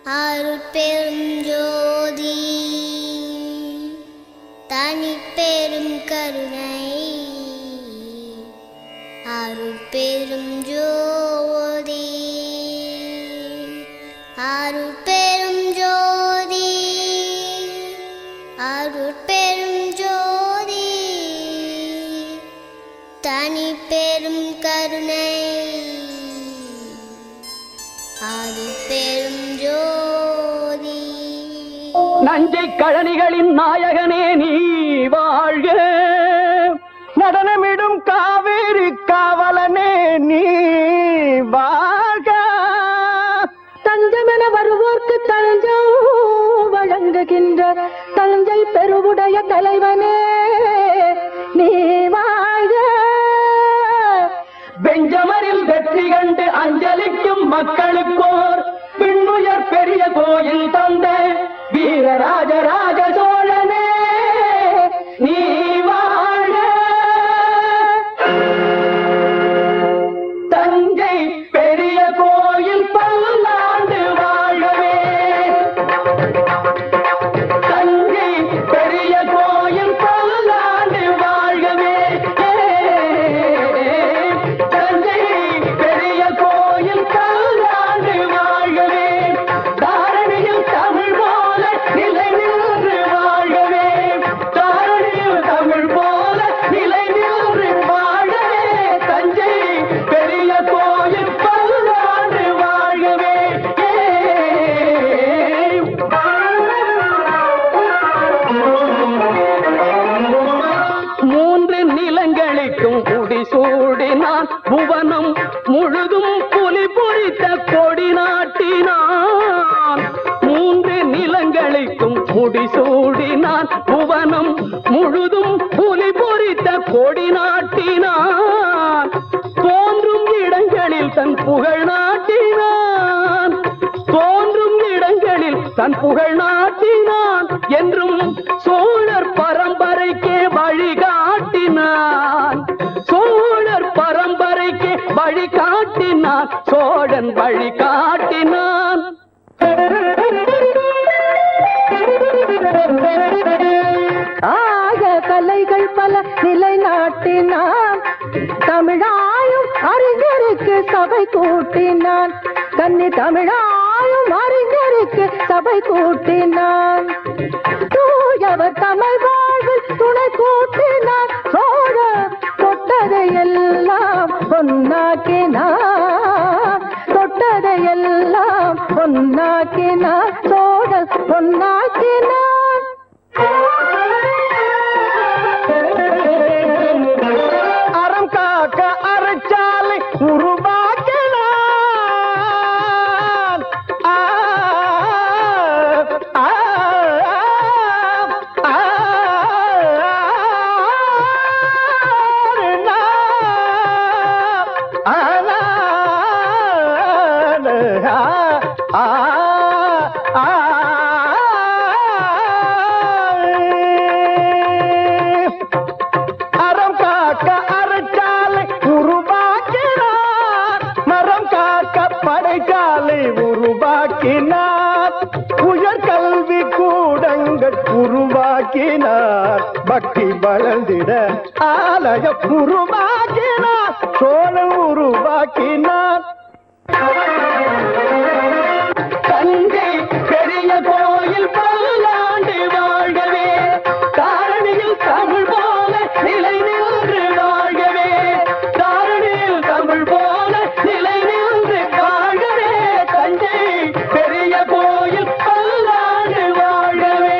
அருட்பெரும் ஜோதி தனிப்பெரும் கருணை அருட்பெரும் ஜோதி அருட்பெரும் ஜோதி அருட்பெரும் ஜோதி தனிப்பெரும் கருணை அருட்பெரும் ஜோதி. நஞ்சை கழனிகளின் நாயகனே நீ வாழ்க, நடனமிடும் காவேரி காவலனே நீ வாழ்க. தஞ்சமென வருவோர்க்கு தஞ்சம் வழங்குகின்ற தஞ்சை பெருவுடைய தலைவனே நீ வாழ்க. பெஞ்சமரில் வெற்றி கண்டு அஞ்சலிக்கும் மக்களுக்கோர் பின்னுயர் பெரிய கோயில் தந்த வீரராஜராஜ சோழனே நீ வாழ்க. தஞ்சை பெரிய கோயில் பல்லாண்டு வாழ்கவே. தஞ்சை பெரிய கோயில் பல்லாண்டு வாழ்கவே. தஞ்சை பெரிய கோயில் பல்லாண்டு வாழ்கவே. தாரணியில் தமிழ் போல நிலை நின்று வாழ்கவே. தாரணியில் தமிழ் போல நிலை நின்று வாழ்கவே. தஞ்சை பெரிய கோயில் பல்லாண்டு வாழ்கவே. மூன்று நிலங்களுக்கும் குடிசூடினான், புவனம் முழுதும் புலி பொறித்த கொடி நாட்டினான். மூன்று நிலங்களுக்கும் முடிசூடினான், புவனம் முழுதும் புலி பொறித்த கொடி நாட்டினான். தோன்றும் இடங்களில் தன் புகழ் நாட்டினான். தோன்றும் இடங்களில் தன் புகழ் நாட்டினான். என்றும் சோழர் பரம்பரைக்கே வழிகாட்டினான். சோழர் பரம்பரைக்கு வழிகாட்டினான். சோழன் வழிகாட்டினான். ஆய கலைகள் பல நிலைநாட்டினான். தமிழாயும் அறிஞருக்கு சபை கூட்டினான். கன்னி தமிழாயும் அறிஞருக்கு சபை கூட்டினான். தூயவர் தமிழ் வாழ்வில் துணை கூட்டினான். சோழ தொட்டதையெல்லாம் பொன்னாக்கினான். தொட்டதையெல்லாம் பொன்னாக்கினான். சோழ பொன்னாக்கினான். அறம் காக்க அறச்சாலை உருவாக்கினான். ஆ, ஆ, ஆ, அறம் காக்க அறச்சாலை உருவாக்கினார். மரம் காக்க படைச்சாலை உருவாக்கினார். உயர்கல்வி கூடங்கள் உருவாக்கினார். பக்தி வளர்ந்திட ஆலயம் உருவாக்கினார். சோழன் உருவாக்கினார். தஞ்சை பெரிய கோயில் பல்லாண்டு வாழ்கவே. தாரணியில் தமிழ் போல நிலை நின்று வாழ்கவே. தாரணியில் தமிழ் போல நிலை நின்று வாழ்கவே. தஞ்சை பெரிய கோயில் பல்லாண்டு வாழ்கவே.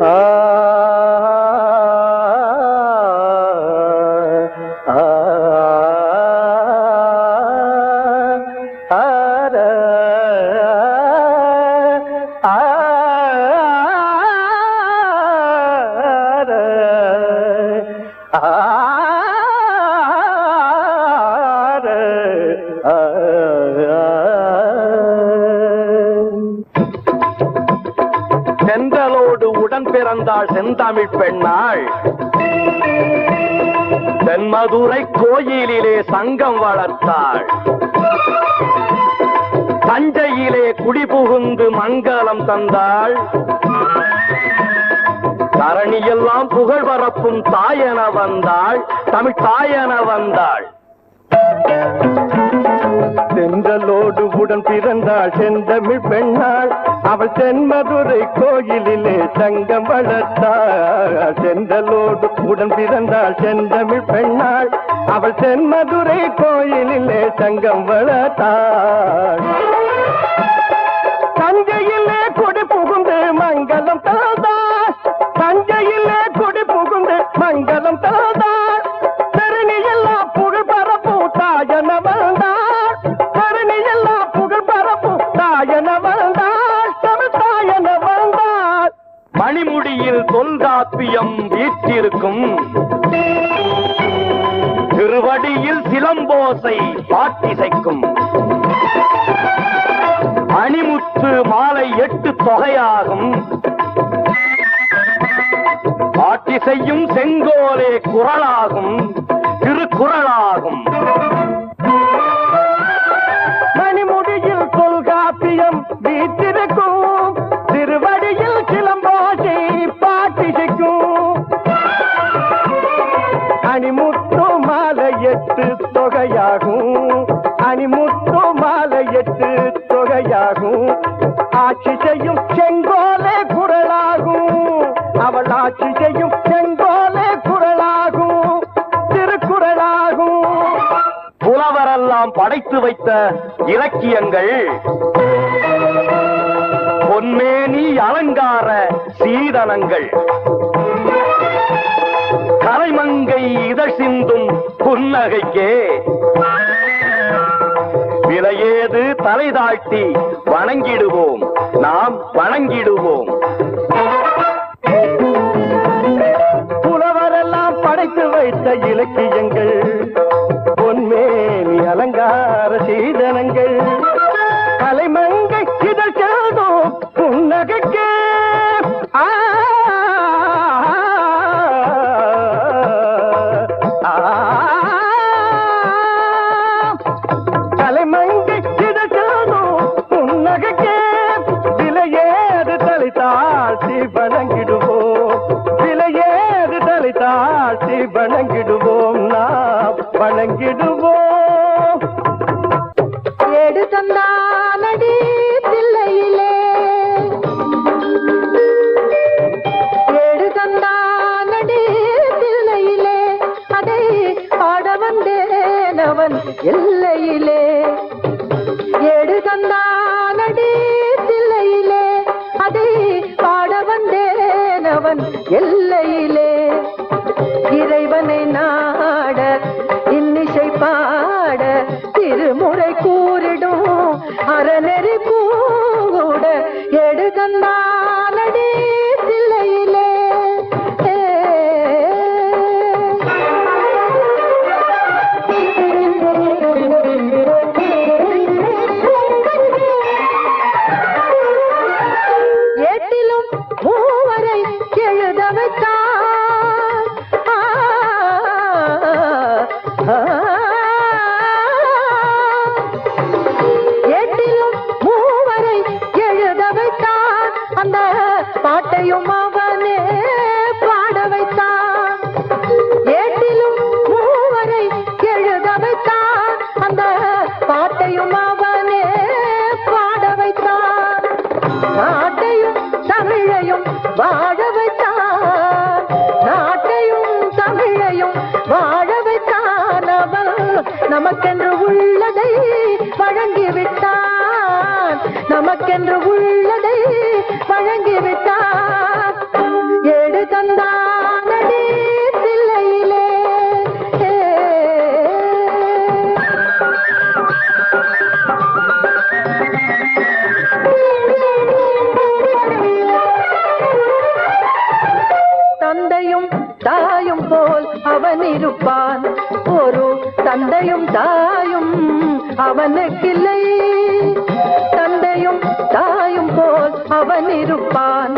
ஆ பிறந்தாள் செந்தமிழ் பெண்ணாள். தென்மதுரை கோயிலிலே சங்கம் வளர்த்தாள். தஞ்சையிலே குடிபுகுந்து மங்களம் தந்தாள். தரணியெல்லாம் புகழ் பரப்பும் தாயென வந்தாள், தமிழ் தாயென வந்தாள். செந்தலோடு உடன் பிறந்தாள் செந்தமிழ் பெண்ணாள். அவள் தென்மதுரை கோயிலிலே சங்கம் வளர்த்தாள். செந்தலோடு உடன் பிறந்தாள் செந்தமிழ் பெண்ணாள். அவள் தென்மதுரை கோயிலிலே சங்கம் வளர்த்தாள். தஞ்சையிலே கொடி புகுந்து மங்களம் தந்தாள். தஞ்சையிலே கொடி புகுந்து மங்களம் தந்தாள். தரணியெல்லாம் புகழ் பரப்பும் தாயன வந்தாள். தரணியெல்லாம் புகழ் பரப்பும் தாயன வந்தாள். தமிழ் தாயன வந்தாள். மணிமுடியில் தொல்காப்பியம் வீற்றிருக்கும். திருவடியில் சிலம்போசை பாட்டிசைக்கும். அணிமுத்து மாலை 8 தொகையாகும். பாட்டி செய்யும் செங்கோலே குரலாகும், திருக்குறளாகும். மணிமுடியில் தொல்காப்பியம் வீற்றிருக்கும். திருவடியில் சிலம்போசை பாட்டிசைக்கும். அணிமுத்து மாலை 8 தொகையாகும். அணிமுத்து மாலை 8 தொகையாகும். ஆட்சி செய்யும் செங்கோலே குரலாகும். அவள் ஆட்சி செய்யும் செங்கோலே குரலாகும், திருக்குறளாகும். புலவரெல்லாம் படைத்து வைத்த இலக்கியங்கள் பொன்மேனி அலங்கார சீதனங்கள். கரைமங்கை இதழ் சிந்தும் புன்னகைக்கே விலையேது தலை தாழ்த்தி வணங்கிடுவோம், நாம் வணங்கிடுவோம். புலவரெல்லாம் படைத்து வைத்த இலக்கியங்கள் பொன்மேனி அலங்கார சீதனங்கள். கலைமங்கை இதழ் செல்தும் புன்னகைக்கே கலைமங்கை இதழ் செல்தும் புன்னகைக்கே விலையேது தலை தாழ்த்தி வணங்கிடுவோம். விலையேது தலை தாழ்த்தி வணங்கிடுவோம், நாம் வணங்கிடுவோம். ஏடு தந்தானடி தில்லையிலே, ஏடு தந்தானடி தில்லையிலே, அதை பாட வந்தேன் அவன் எல்லையிலே. ஏடு தந்தானடி தில்லையிலே, அதை பாட வந்தேன் அவன் எல்லையிலே. இறைவனை நாட இன்னிசை பாட திருமுறை கூறிடும் அறநெறி கூட எடுகந்தானடி தில்லையிலே. ஏட்டிலும் மூவரை எழுத வைத்தான். ஏட்டிலும் மூவரை எழுத வைத்தான். அந்த பாட்டையும் அவனே பாட வைத்தான். ஏட்டிலும் மூவரை எழுத வைத்தான். அந்த பாட்டையும் அவனே பாட வைத்தான். நாட்டையும் தமிழையும் வாழ வைத்தான். நாட்டையும் தமிழையும் வாழ வைத்தான். அவன் நமக்கென்று உள்ளதை வழங்கிவிட்டான். நமக்கென்று உள்ளதை வழங்கிவிட்டான். ஏடு தந்தானடி தில்லையிலே. தந்தையும் தாயும் போல் அவன் இருப்பான். ஒரு தந்தையும் தாயும் அவனுக்கில்லை. தந்தையும் தாயும் போல் அவன் இருப்பான்.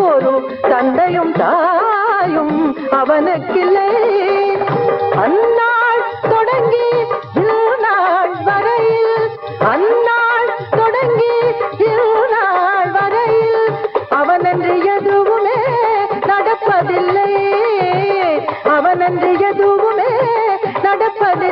ஒரு தந்தையும் தாயும் அவனுக்கில்லை. அந்நாள் தொடங்கி இந்நாள் வரையில், அந்நாள் தொடங்கி இந்நாள் வரையில் அவனன்று எதுவுமே நடப்பதில்லை, அவனன்று எதுவுமே நடப்பதில்லை.